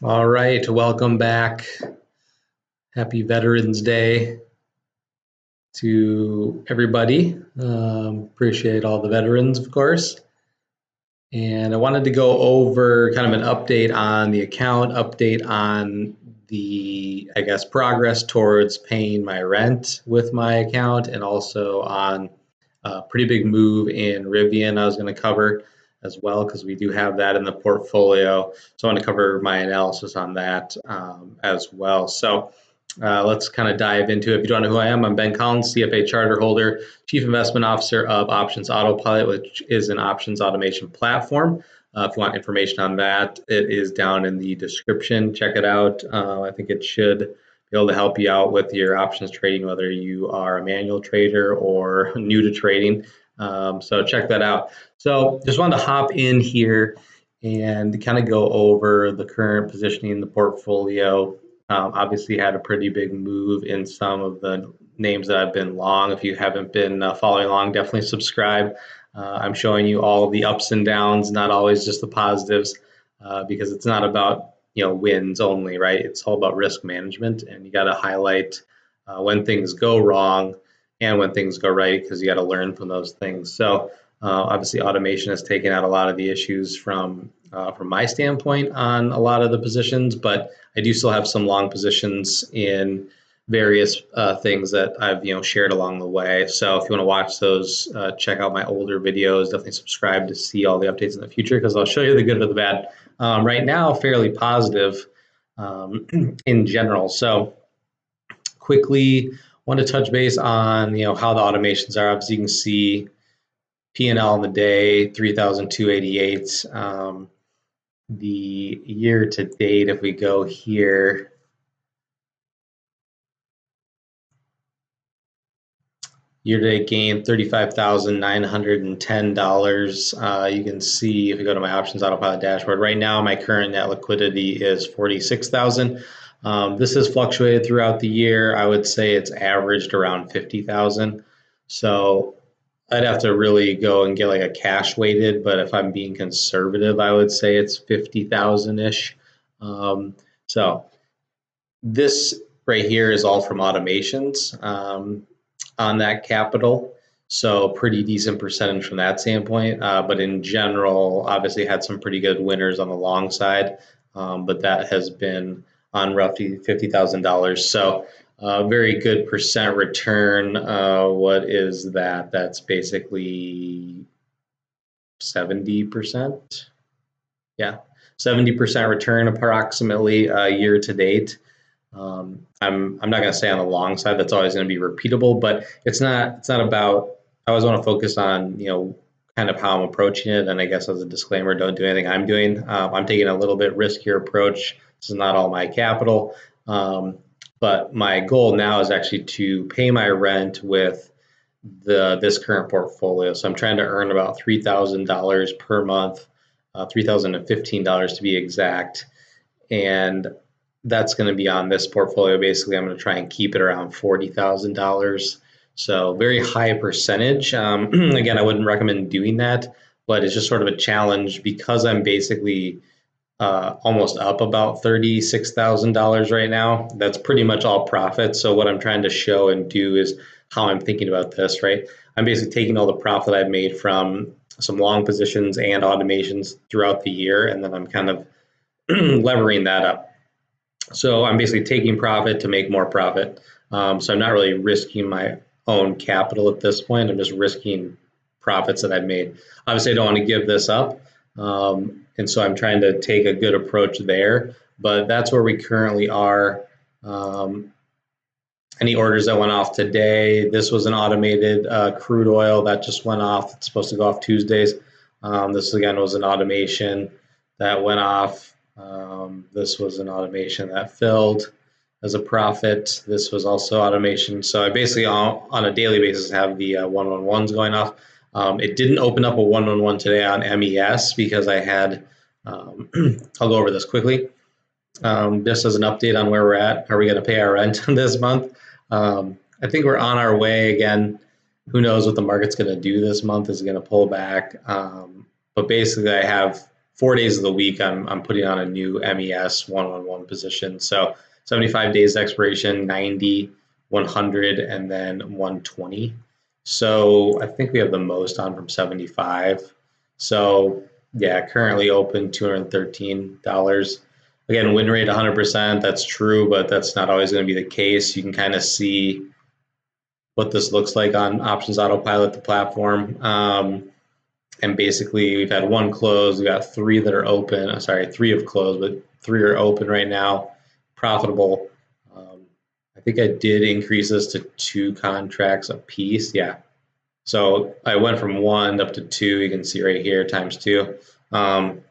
All right, welcome back. Happy Veterans Day to everybody. Appreciate all the veterans, of course. And I wanted to go over kind of an update on the account, update on the, progress towards paying my rent with my account, and also on a pretty big move in RIVN I was going to cover as well, because we do have that in the portfolio. So I want to cover my analysis on that as well. So let's kind of dive into it. If you don't know who I am, I'm Ben Collins, CFA charter holder, Chief Investment Officer of Options Autopilot, which is an options automation platform. If you want information on that, it is down in the description. Check it out. I think it should be able to help you out with your options trading, whether you are a manual trader or new to trading. So check that out. So just wanted to hop in here and kind of go over the current positioning in the portfolio. Obviously had a pretty big move in some of the names that I've been long. If you haven't been following along, definitely subscribe. I'm showing you all of the ups and downs, not always just the positives, because it's not about wins only, right? It's all about risk management, and you got to highlight when things go wrong and when things go right, because you got to learn from those things. So obviously automation has taken out a lot of the issues from my standpoint on a lot of the positions, but I do still have some long positions in various things that I've shared along the way. So if you want to watch those, check out my older videos. Definitely subscribe to see all the updates in the future, because I'll show you the good or the bad. Right now, fairly positive in general. So quickly, want to touch base on how the automations are. Obviously, you can see P&L in the day, 3,288. The year to date, if we go here, year-to-date gain $35,910. You can see if you go to my options autopilot dashboard, right now my current net liquidity is $46,000. This has fluctuated throughout the year. I would say it's averaged around $50,000. So I'd have to really go and get like a cash weighted, but if I'm being conservative, I would say it's 50,000-ish. So this right here is all from automations on that capital. So pretty decent percentage from that standpoint. But in general, obviously had some pretty good winners on the long side, but that has been on roughly $50,000. So very good percent return. What is that? That's basically 70%. Yeah, 70% return approximately year to date. I'm not going to say on the long side that's always going to be repeatable, but it's not about. I always want to focus on kind of how I'm approaching it. And I guess as a disclaimer, don't do anything I'm doing. I'm taking a little bit riskier approach. This is not all my capital. But my goal now is actually to pay my rent with this current portfolio. So I'm trying to earn about $3,000 per month, $3,015 to be exact. And that's going to be on this portfolio. Basically, I'm going to try and keep it around $40,000. So very high percentage. Again, I wouldn't recommend doing that, but it's just sort of a challenge because I'm basically almost up about $36,000 right now. That's pretty much all profit. So what I'm trying to show and do is how I'm thinking about this, right? I'm basically taking all the profit I've made from some long positions and automations throughout the year, and then I'm kind of levering that up. So I'm basically taking profit to make more profit. So I'm not really risking my own capital at this point. I'm just risking profits that I've made. Obviously, I don't want to give this up. And so I'm trying to take a good approach there, but that's where we currently are. Any orders that went off today, this was an automated crude oil that just went off. It's supposed to go off Tuesdays. This again was an automation that went off. This was an automation that filled as a profit. This was also automation. So I basically on a daily basis have the 111s going off. It didn't open up a 111 today on MES because I had, I'll go over this quickly. Just as an update on where we're at. Are we going to pay our rent this month? I think we're on our way again. Who knows what the market's going to do this month? Is it going to pull back? But basically I have 4 days of the week, I'm putting on a new MES 111 position. So 75 days expiration, 90, 100, and then 120. So I think we have the most on from 75. So yeah, currently open $213. Again, win rate 100%, that's true, but that's not always going to be the case. You can kind of see what this looks like on Options Autopilot, the platform. And basically, we've had one close. We got three that are open. Sorry, three have closed, but three are open right now, profitable. I think I did increase this to 2 contracts a piece. Yeah. So I went from 1 up to 2. You can see right here, times 2 on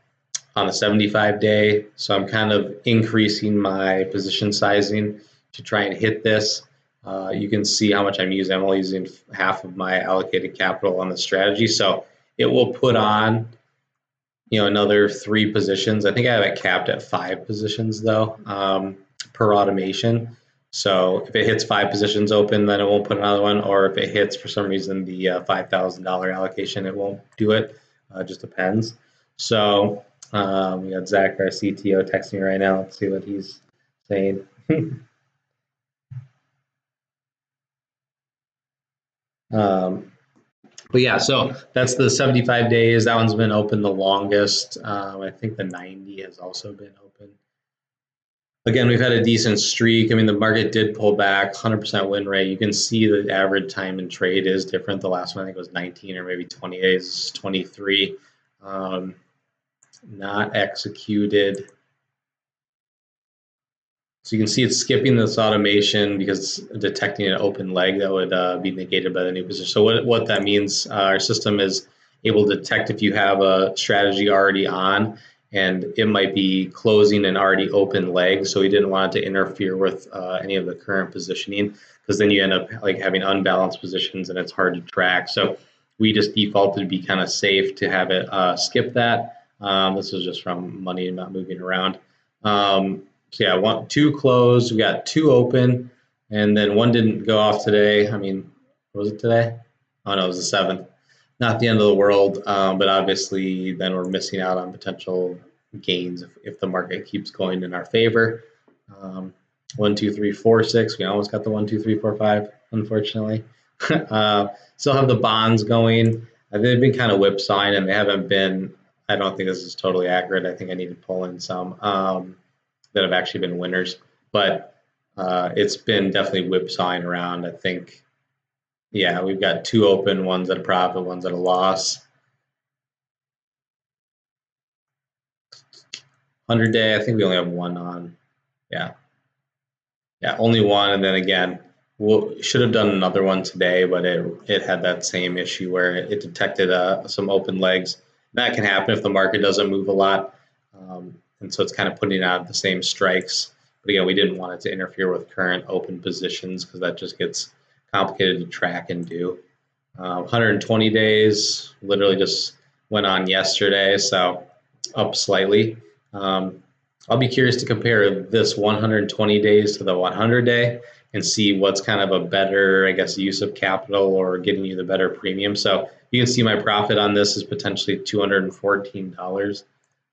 the 75-day. So I'm kind of increasing my position sizing to try and hit this. You can see how much I'm using. I'm only using half of my allocated capital on the strategy. So it will put on, another 3 positions. I think I have it capped at 5 positions though, per automation. So if it hits 5 positions open, then it won't put another one. Or if it hits for some reason the $5,000 allocation, it won't do it. It just depends. So we got Zach, our CTO, texting me right now. Let's see what he's saying. But yeah, so that's the 75 days. That one's been open the longest. I think the 90 has also been open. Again, we've had a decent streak. I mean, the market did pull back, 100% win rate. You can see the average time in trade is different. The last one, I think, was 19 or maybe 20 days. This is 23. Not executed. So you can see it's skipping this automation because it's detecting an open leg that would be negated by the new position. So what that means, our system is able to detect if you have a strategy already on and it might be closing an already open leg. So we didn't want it to interfere with any of the current positioning, because then you end up like having unbalanced positions and it's hard to track. So we just defaulted to be kind of safe to have it skip that. This was just from money not moving around. So yeah, 2 closed, we got 2 open, and then 1 didn't go off today. I mean, was it today? Oh no, it was the 7th. Not the end of the world, but obviously then we're missing out on potential gains if the market keeps going in our favor. 1, 2, 3, 4, 6. We almost got the 1, 2, 3, 4, 5, unfortunately. Still have the bonds going. They've been kind of whipsawing, and they haven't been. I don't think this is totally accurate. I think I need to pull in some that have actually been winners, but it's been definitely whipsawing around. I think, yeah, we've got 2 open, one's at a profit, one's at a loss. 100-day, I think we only have 1 on. Yeah, only 1, and then again, we should have done another one today, but it had that same issue where it detected some open legs. That can happen if the market doesn't move a lot, and so it's kind of putting out the same strikes. But again, we didn't want it to interfere with current open positions because that just gets complicated to track and do. 120 days literally just went on yesterday, so up slightly. I'll be curious to compare this 120 days to the 100-day and see what's kind of a better, I guess, use of capital or getting you the better premium. So you can see my profit on this is potentially $214.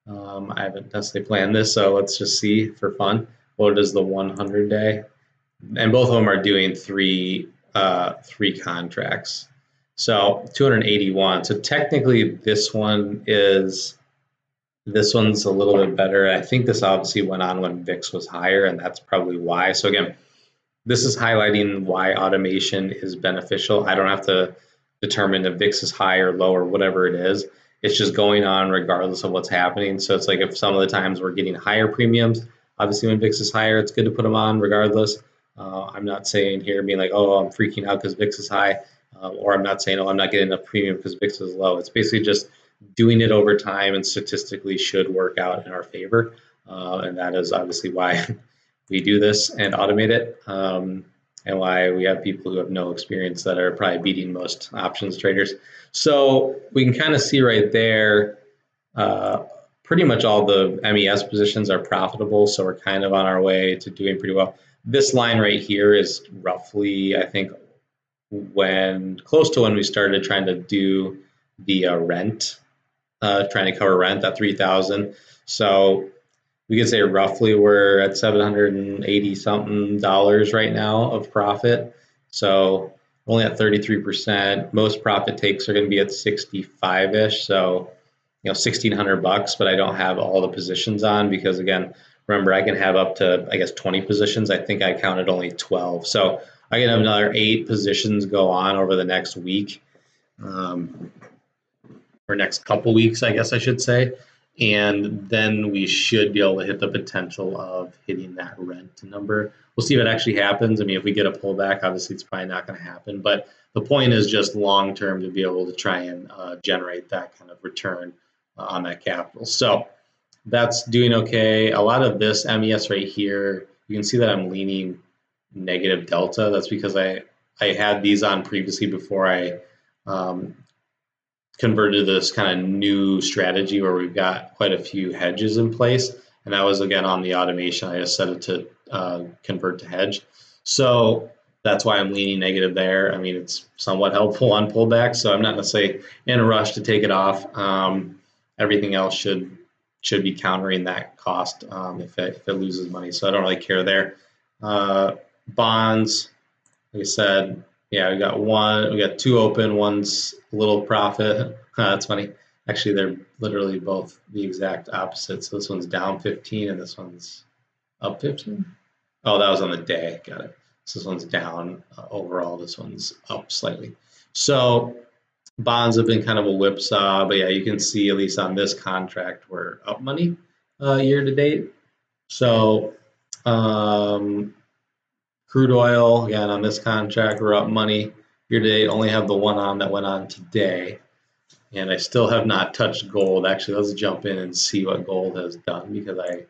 I haven't necessarily planned this, so let's just see for fun. What is the 100-day? And both of them are doing three contracts. So 281. So technically this one's a little bit better. I think this obviously went on when VIX was higher, and that's probably why. So again, this is highlighting why automation is beneficial. I don't have to determine if VIX is high or low or whatever it is. It's just going on regardless of what's happening. So it's like if some of the times we're getting higher premiums, obviously when VIX is higher, it's good to put them on regardless. I'm not saying here being like, oh, I'm freaking out because VIX is high, or I'm not saying, oh, I'm not getting enough premium because VIX is low. It's basically just doing it over time and statistically should work out in our favor. And that is obviously why we do this and automate it, and why we have people who have no experience that are probably beating most options traders. So we can kind of see right there, pretty much all the MES positions are profitable. So we're kind of on our way to doing pretty well. This line right here is roughly, I think, close to when we started trying to do the rent trying to cover rent at 3,000. So we could say roughly we're at 780 something dollars right now of profit. So only at 33%. Most profit takes are going to be at 65-ish. So 1,600 bucks, but I don't have all the positions on because, again, remember, I can have up to, I guess, 20 positions. I think I counted only 12. So I can have another 8 positions go on over the next week, or next couple weeks, I guess I should say. And then we should be able to hit the potential of hitting that rent number. We'll see if it actually happens. I mean, if we get a pullback, obviously it's probably not going to happen. But the point is just long term to be able to try and generate that kind of return on that capital. So that's doing okay. A lot of this MES right here, you can see that I'm leaning negative delta. That's because I had these on previously before I converted to this kind of new strategy where we've got quite a few hedges in place. And I was, again, on the automation. I just set it to convert to hedge. So that's why I'm leaning negative there. I mean, it's somewhat helpful on pullback, so I'm not necessarily in a rush to take it off. Everything else should be countering that cost if it loses money. So I don't really care there. Bonds, like I said, yeah, we got 2 open, one's a little profit. That's funny. Actually, they're literally both the exact opposite. So this one's down 15 and this one's up 15. Oh, that was on the day. Got it. So this one's down overall. This one's up slightly. So bonds have been kind of a whipsaw, but yeah, you can see at least on this contract we're up money year to date. So crude oil, again, on this contract, we're up money year to date. Only have the one on that went on today. And I still have not touched gold. Actually, let's jump in and see what gold has done because I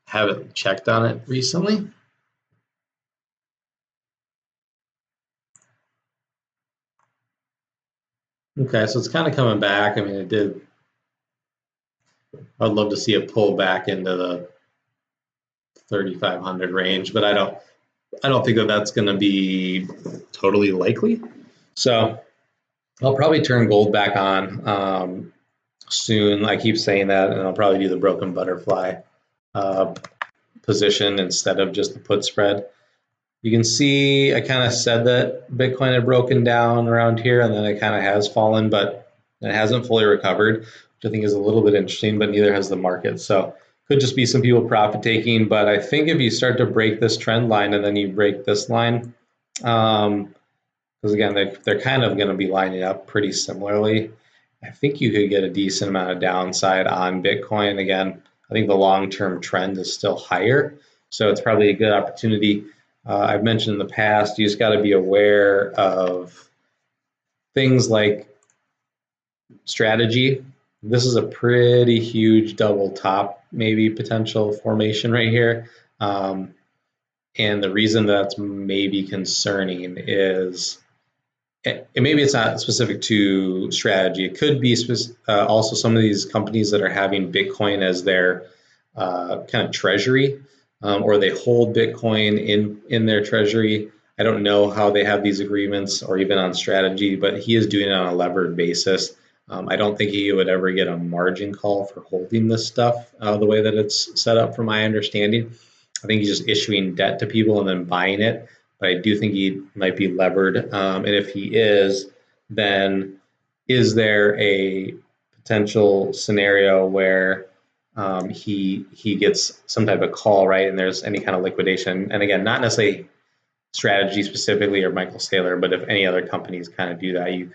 haven't checked on it recently. Okay, so it's kind of coming back. I mean, it did. I'd love to see it pull back into the 3,500 range, but I don't think that that's going to be totally likely. So I'll probably turn gold back on soon. I keep saying that, and I'll probably do the broken butterfly position instead of just the put spread. You can see I kind of said that Bitcoin had broken down around here, and then it kind of has fallen, but it hasn't fully recovered, which I think is a little bit interesting, but neither has the market. So could just be some people profit taking, but I think if you start to break this trend line and then you break this line, because again, they're kind of going to be lining up pretty similarly, I think you could get a decent amount of downside on Bitcoin. Again, I think the long-term trend is still higher, so it's probably a good opportunity. I've mentioned in the past, you just got to be aware of things like strategy. This is a pretty huge double top, maybe potential formation right here. And the reason that's maybe concerning is maybe it's not specific to strategy. It could be also some of these companies that are having Bitcoin as their kind of treasury, or they hold Bitcoin in their treasury. I don't know how they have these agreements or even on strategy, but he is doing it on a levered basis. I don't think he would ever get a margin call for holding this stuff the way that it's set up, from my understanding. I think he's just issuing debt to people and then buying it. But I do think he might be levered. And if he is, then is there a potential scenario where he gets some type of call, right? And there's any kind of liquidation. And again, not necessarily strategy specifically or Michael Saylor, but if any other companies kind of do that, you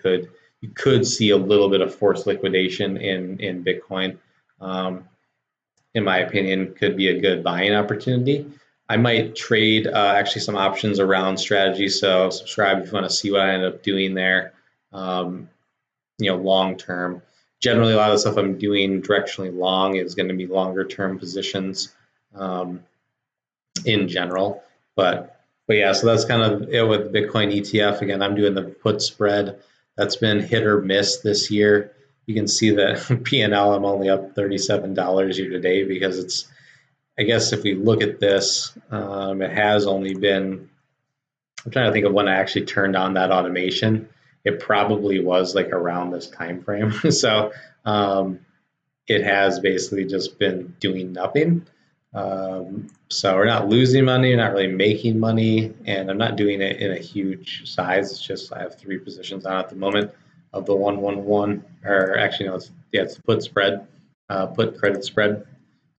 could see a little bit of forced liquidation in Bitcoin. In my opinion, could be a good buying opportunity. I might trade actually some options around strategy. So subscribe if you want to see what I end up doing there. Long term. Generally, a lot of the stuff I'm doing directionally long is going to be longer term positions in general. But yeah, so that's kind of it with Bitcoin ETF. Again, I'm doing the put spread. That's been hit or miss this year. You can see that P&L, I'm only up $37 year to date because it's, I guess if we look at this, it has only been, I'm trying to think of when I actually turned on that automation. it probably was like around this time frame. So it has basically just been doing nothing. So we're not losing money, not really making money, and I'm not doing it in a huge size. It's just I have 3 positions on at the moment of the 111, or actually no, it's the put spread, put credit spread.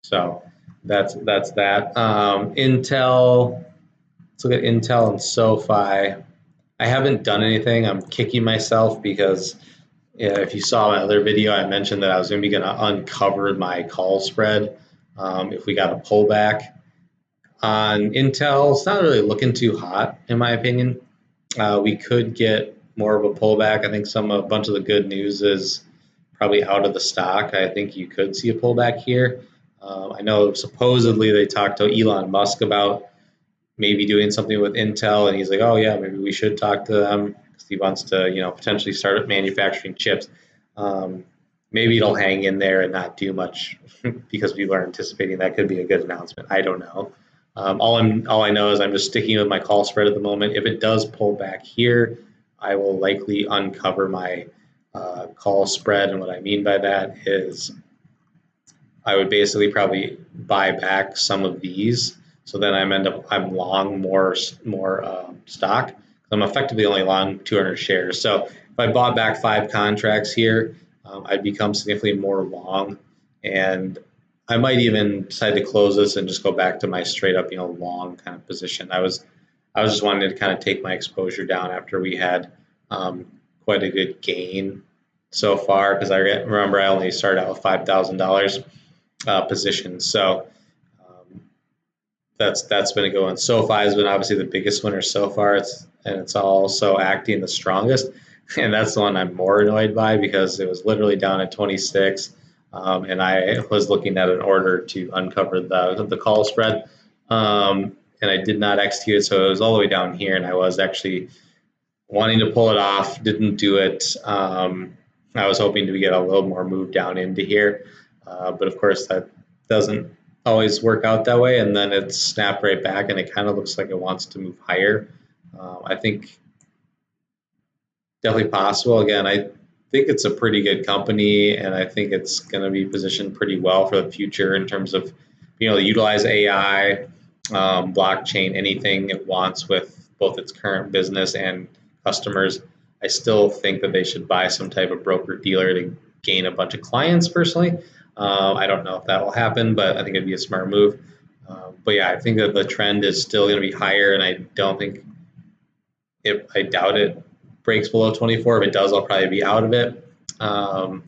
So that's that. Intel. Let's look at Intel and SoFi. I haven't done anything. I'm kicking myself because if you saw my other video, I mentioned that I was going to uncover my call spread if we got a pullback. On Intel, it's not really looking too hot, in my opinion. We could get more of a pullback. I think a bunch of the good news is probably out of the stock. I think you could see a pullback here. I know supposedly they talked to Elon Musk about maybe doing something with Intel, and he's like, oh yeah, maybe we should talk to them because he wants to, potentially start manufacturing chips. Maybe it'll hang in there and not do much because people are anticipating that could be a good announcement. I don't know. All I know is I'm just sticking with my call spread at the moment. If it does pull back here, I will likely uncover my call spread, and what I mean by that is I would basically probably buy back some of these. So then I'm long more stock. I'm effectively only long 200 shares. So if I bought back 5 contracts here, I'd become significantly more long, and I might even decide to close this and just go back to my straight up, long kind of position. I was just wanting to kind of take my exposure down after we had quite a good gain so far, because I remember I only started out with $5,000 position. So that's been a good one. SoFi has been obviously the biggest winner so far. It's also acting the strongest, and that's the one I'm more annoyed by because it was literally down at 26, and I was looking at an order to uncover the call spread, and I did not execute it, so it was all the way down here, and I was actually wanting to pull it off, didn't do it. I was hoping to get a little more move down into here, but of course that doesn't always work out that way, and then it snapped right back, and it kind of looks like it wants to move higher. I think definitely possible. Again, I think it's a pretty good company, and I think it's going to be positioned pretty well for the future in terms of being able to utilize AI, blockchain, anything it wants with both its current business and customers. I still think that they should buy some type of broker dealer to gain a bunch of clients personally. I don't know if that will happen, but I think it'd be a smart move. But yeah, I think that the trend is still going to be higher, and I doubt it breaks below 24. If it does, I'll probably be out of it. But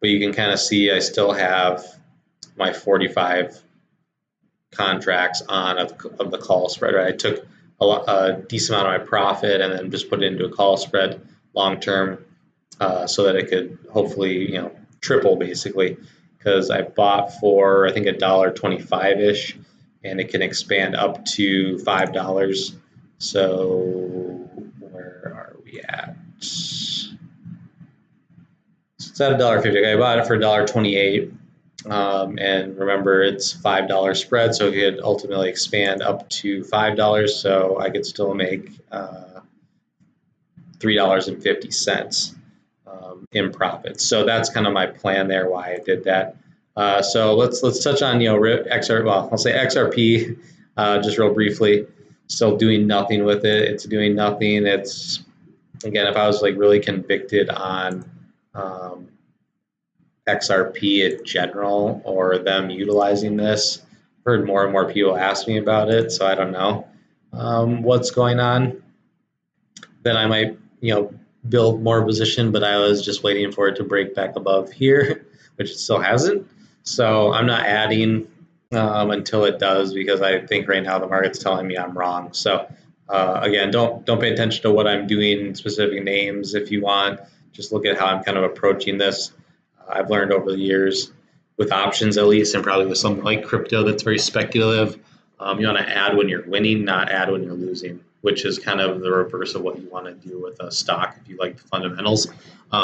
you can kind of see I still have my 45 contracts on of the call spread. Right? I took a decent amount of my profit and then just put it into a call spread long term, so that it could hopefully triple basically, because I bought for I think $1.25 ish, and it can expand up to $5. So where are we at? So it's at $1.50. I bought it for $1.28. And remember, it's $5 spread, so it could ultimately expand up to $5. So I could still make $3.50 in profits. So that's kind of my plan there. Why I did that. So let's touch on I'll say XRP just real briefly. Still doing nothing with it. It's doing nothing. It's, again, if I was like really convicted on XRP in general or them utilizing this, I've heard more and more people ask me about it. So I don't know what's going on. Then I might build more position, but I was just waiting for it to break back above here, which it still hasn't. So I'm not adding until it does, because I think right now the market's telling me I'm wrong. So again, don't pay attention to what I'm doing in specific names. If you want, just look at how I'm kind of approaching this. I've learned over the years with options, at least, and probably with something like crypto that's very speculative, you want to add when you're winning, not add when you're losing, which is kind of the reverse of what you want to do with a stock. If you like the fundamentals,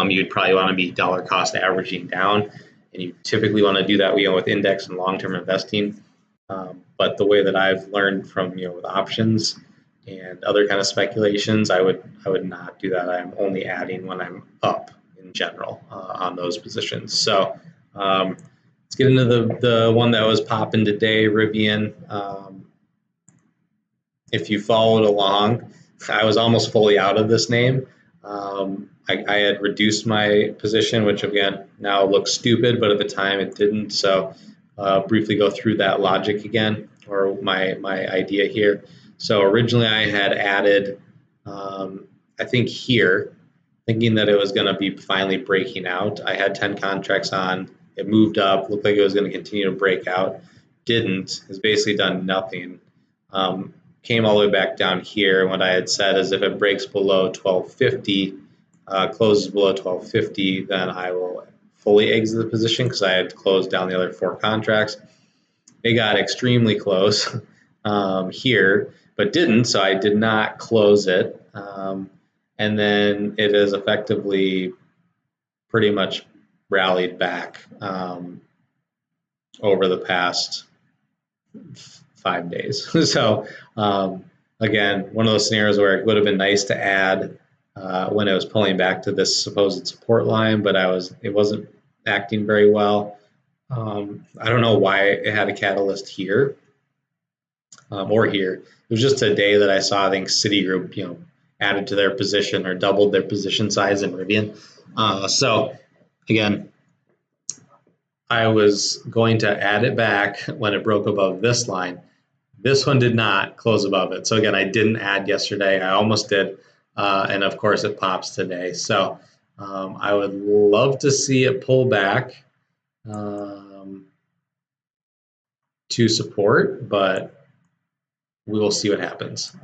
you'd probably want to be dollar cost averaging down, and you typically want to do that with index and long-term investing. But the way that I've learned from with options, and other kind of speculations, I would not do that. I'm only adding when I'm up in general on those positions. So let's get into the one that was popping today, RIVN. If you followed along, I was almost fully out of this name. I had reduced my position, which again now looks stupid, but at the time it didn't. So briefly go through that logic again, or my idea here. So originally I had added, I think here, thinking that it was going to be finally breaking out. I had 10 contracts on. It moved up, looked like it was going to continue to break out. Didn't. Has basically done nothing. Came all the way back down here. What I had said is if it breaks below 1250, closes below 1250, then I will fully exit the position because I had closed down the other 4 contracts. It got extremely close here, but didn't, so I did not close it. And then it is effectively pretty much rallied back over the past 5 days. So again, one of those scenarios where it would have been nice to add when it was pulling back to this supposed support line, but it wasn't acting very well. I don't know why it had a catalyst here or here. It was just today that I saw, I think Citigroup, added to their position or doubled their position size in RIVN. So again, I was going to add it back when it broke above this line. This one did not close above it. So again, I didn't add yesterday. I almost did. And of course it pops today. So I would love to see it pull back to support, but we will see what happens.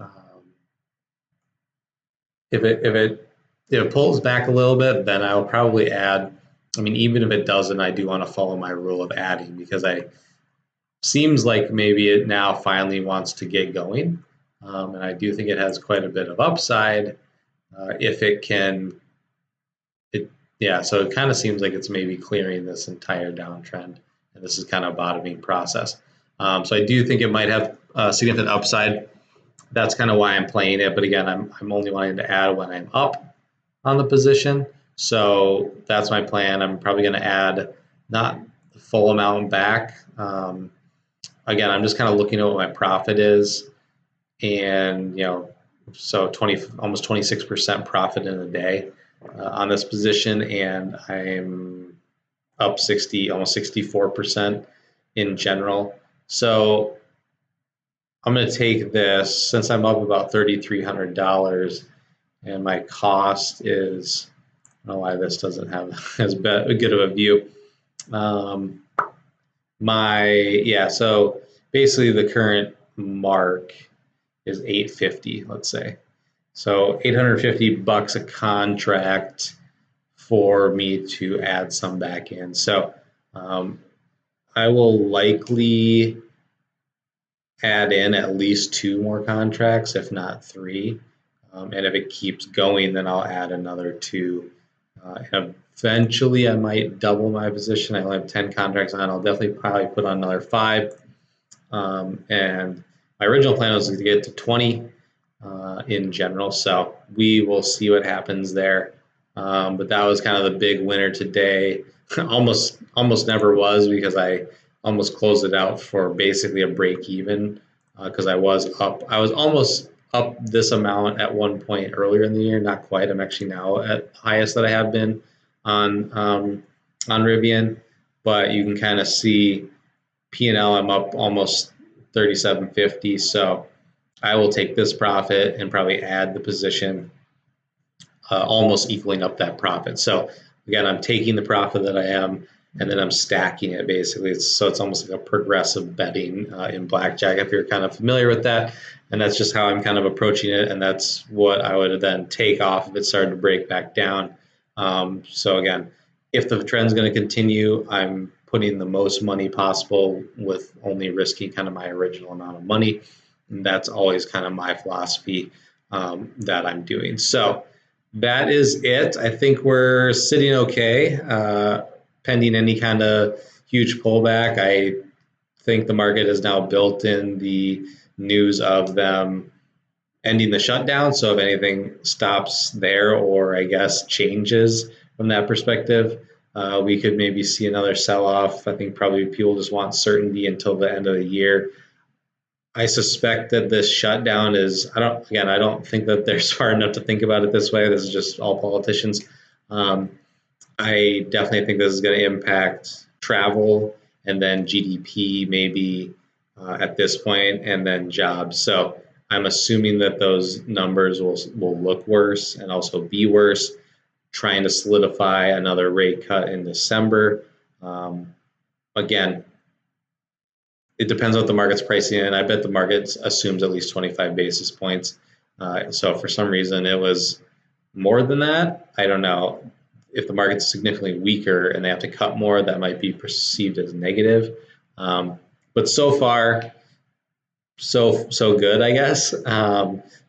If it pulls back a little bit, then I'll probably add. I mean, even if it doesn't, I do want to follow my rule of adding because seems like maybe it now finally wants to get going. And I do think it has quite a bit of upside if it can. So it kind of seems like it's maybe clearing this entire downtrend, and this is kind of a bottoming process. So I do think it might have significant upside. That's kind of why I'm playing it. But again, I'm only wanting to add when I'm up on the position. So that's my plan. I'm probably going to add not the full amount back. Again, I'm just kind of looking at what my profit is, and so almost 26% profit in a day on this position, and I'm up almost 64% in general. So I'm going to take this, since I'm up about $3,300, and my cost is, I don't know why this doesn't have as good of a view. So basically the current mark is $850, let's say. So $850 a contract for me to add some back in. So I will likely add in at least 2 more contracts, if not 3. And if it keeps going, then I'll add another 2. And eventually I might double my position. I only have 10 contracts on. I'll definitely probably put on another 5. And my original plan was to get to 20 in general. So we will see what happens there. But that was kind of the big winner today. almost never was, because I almost closed it out for basically a break even because I was up. I was almost up this amount at one point earlier in the year. Not quite. I'm actually now at the highest that I have been on RIVN. But you can kind of see P&L. I'm up almost $37.50. So I will take this profit and probably add the position, almost equaling up that profit. So again, I'm taking the profit that I am, and then I'm stacking it basically. It's almost like a progressive betting in blackjack, if you're kind of familiar with that. And that's just how I'm kind of approaching it. And that's what I would then take off if it started to break back down. So again, if the trend's going to continue, I'm putting the most money possible with only risking kind of my original amount of money. And that's always kind of my philosophy that I'm doing. So that is it. I think we're sitting okay, pending any kind of huge pullback. I think the market has now built in the news of them ending the shutdown. So if anything stops there, or I guess changes from that perspective, we could maybe see another sell-off. I think probably people just want certainty until the end of the year. I suspect that this shutdown is, I don't think that they're smart enough to think about it this way. This is just all politicians. I definitely think this is going to impact travel and then GDP maybe at this point, and then jobs. So I'm assuming that those numbers will look worse and also be worse, trying to solidify another rate cut in December. Again, it depends on what the market's pricing in. I bet the market assumes at least 25 basis points. So if for some reason it was more than that, I don't know. If the market's significantly weaker and they have to cut more, that might be perceived as negative. But so far, so good, I guess.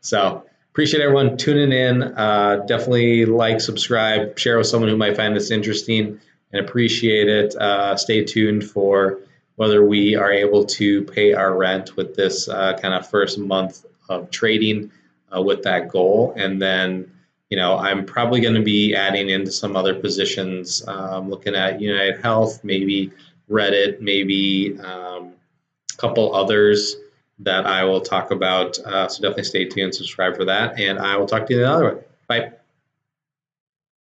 So appreciate everyone tuning in. Definitely like, subscribe, share with someone who might find this interesting, and appreciate it. Stay tuned for whether we are able to pay our rent with this kind of first month of trading with that goal. And then, I'm probably going to be adding into some other positions, looking at United Health, maybe Reddit, maybe a couple others that I will talk about. So definitely stay tuned, subscribe for that, and I will talk to you another one. Bye.